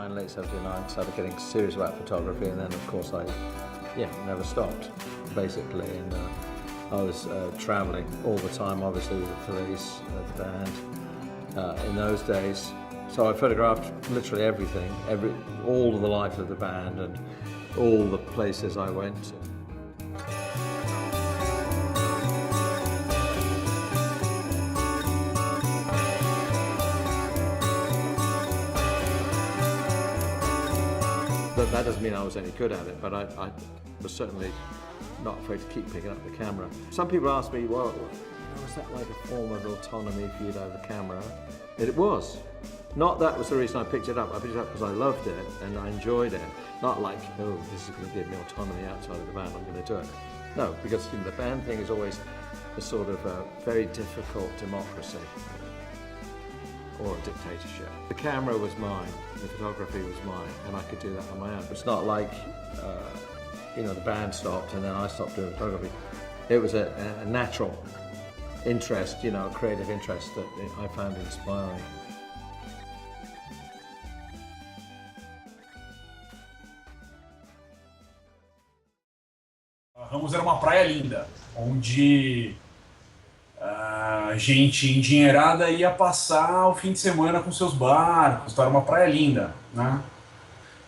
Late 79, started getting serious about photography, and then of course I never stopped basically, and I was traveling all the time, obviously with the police, the band in those days, so I photographed literally everything, all of the life of the band and all the places I went to. That doesn't mean I was any good at it, but I was certainly not afraid to keep picking up the camera. Some people ask me, well, was that like a form of autonomy for you to have the camera? It was. Not that was the reason I picked it up. I picked it up because I loved it and I enjoyed it. Not like, oh, this is going to give me autonomy outside of the band, I'm going to do it. No, because the band thing is always a sort of a very difficult democracy or a dictatorship. The camera was mine, the photography was mine, and I could do that on my own. It's not like, the band stopped and then I stopped doing photography. It was a natural interest, a creative interest that I found inspiring. Ramos era uma praia linda, onde gente endinheirada ia passar o fim de semana com seus barcos, então era uma praia linda, né?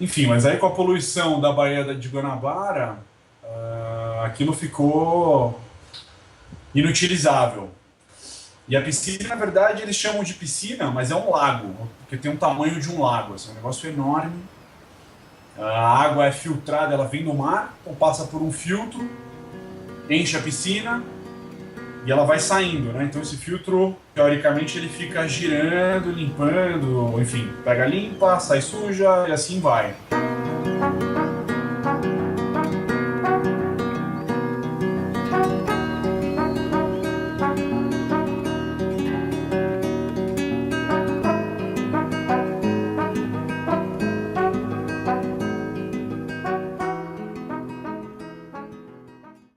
Enfim, mas aí com a poluição da Baía de Guanabara, aquilo ficou inutilizável. E a piscina, na verdade, eles chamam de piscina, mas é um lago, porque tem um tamanho de um lago, assim, um negócio enorme. A água é filtrada, ela vem do mar, então passa por um filtro, enche a piscina e ela vai saindo, né? Então esse filtro, teoricamente, ele fica girando, limpando, enfim, pega limpa, sai suja e assim vai.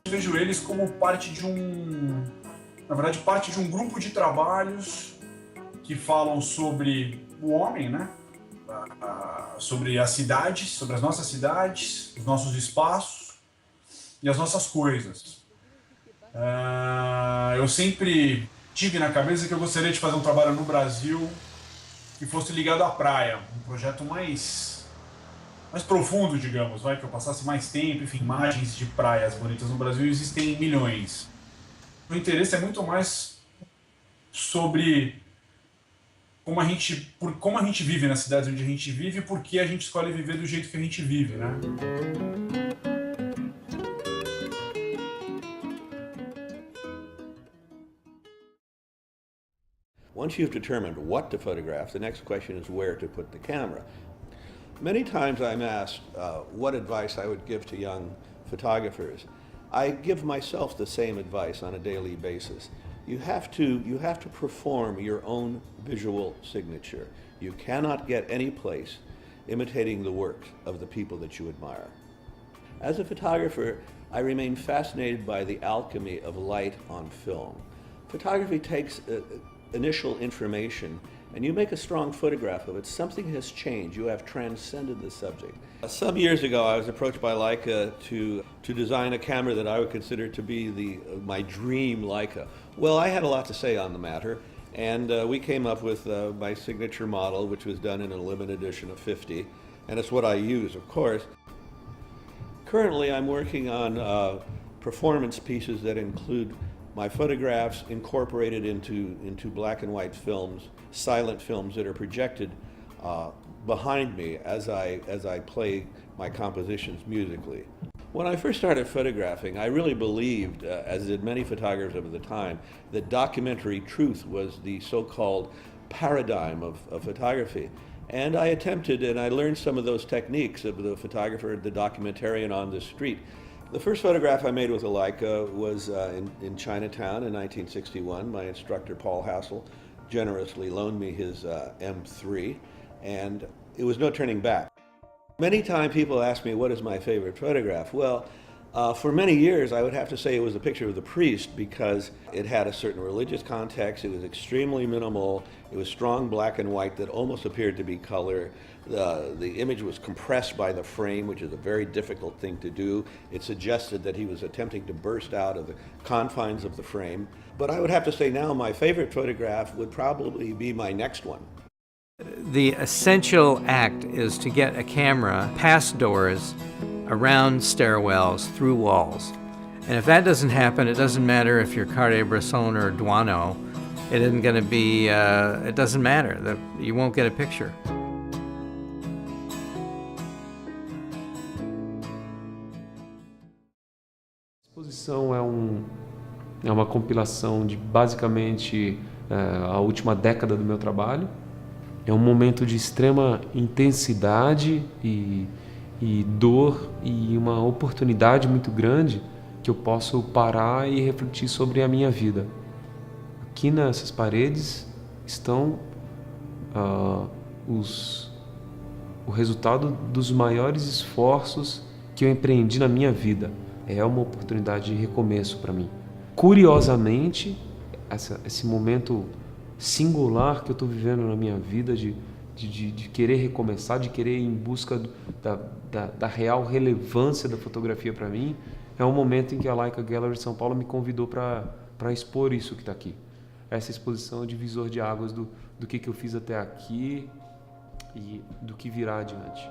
Vejo eles como parte de parte de um grupo de trabalhos que falam sobre o homem, né? Sobre as cidades, sobre as nossas cidades, os nossos espaços e as nossas coisas. Eu sempre tive na cabeça que eu gostaria de fazer um trabalho no Brasil que fosse ligado à praia, um projeto mais profundo, digamos, que eu passasse mais tempo, enfim, imagens de praias bonitas no Brasil existem milhões. O interesse é muito mais sobre como a gente vive nas cidades onde a gente vive e por que a gente escolhe viver do jeito que a gente vive, né? Once you've determined what to photograph, the next question is where to put the camera. Many times I'm asked what advice I would give to young photographers. I give myself the same advice on a daily basis. You have to perform your own visual signature. You cannot get any place imitating the work of the people that you admire. As a photographer, I remain fascinated by the alchemy of light on film. Photography takes initial information and you make a strong photograph of it, something has changed. You have transcended the subject. Some years ago, I was approached by Leica to design a camera that I would consider to be my dream Leica. Well, I had a lot to say on the matter, and we came up with my signature model, which was done in a limited edition of 50, and it's what I use, of course. Currently, I'm working on performance pieces that include my photographs incorporated into black and white films, silent films that are projected behind me as I play my compositions musically. When I first started photographing, I really believed, as did many photographers of the time, that documentary truth was the so-called paradigm of photography. And I attempted, and I learned some of those techniques of the photographer, the documentarian on the street. The first photograph I made with a Leica was in Chinatown in 1961. My instructor, Paul Hassel, generously loaned me his M3, and it was no turning back. Many times people ask me, what is my favorite photograph? Well, for many years, I would have to say it was a picture of the priest because it had a certain religious context. It was extremely minimal. It was strong black and white that almost appeared to be color. The image was compressed by the frame, which is a very difficult thing to do. It suggested that he was attempting to burst out of the confines of the frame. But I would have to say now my favorite photograph would probably be my next one. The essential act is to get a camera past doors, around stairwells, through walls. And if that doesn't happen, it doesn't matter if you're Cartier-Bresson or Duano. It isn't going to be, it doesn't matter. You won't get a picture. A exposição é uma compilação de basicamente a última década do meu trabalho. É um momento de extrema intensidade e dor e uma oportunidade muito grande que eu posso parar e refletir sobre a minha vida. Aqui nessas paredes estão o resultado dos maiores esforços que eu empreendi na minha vida. É uma oportunidade de recomeço para mim. Curiosamente, esse momento singular que eu estou vivendo na minha vida de querer recomeçar, de querer ir em busca da real relevância da fotografia para mim, é um momento em que a Leica Gallery de São Paulo me convidou para expor isso que está aqui. Essa exposição é o divisor de águas do que eu fiz até aqui e do que virá adiante.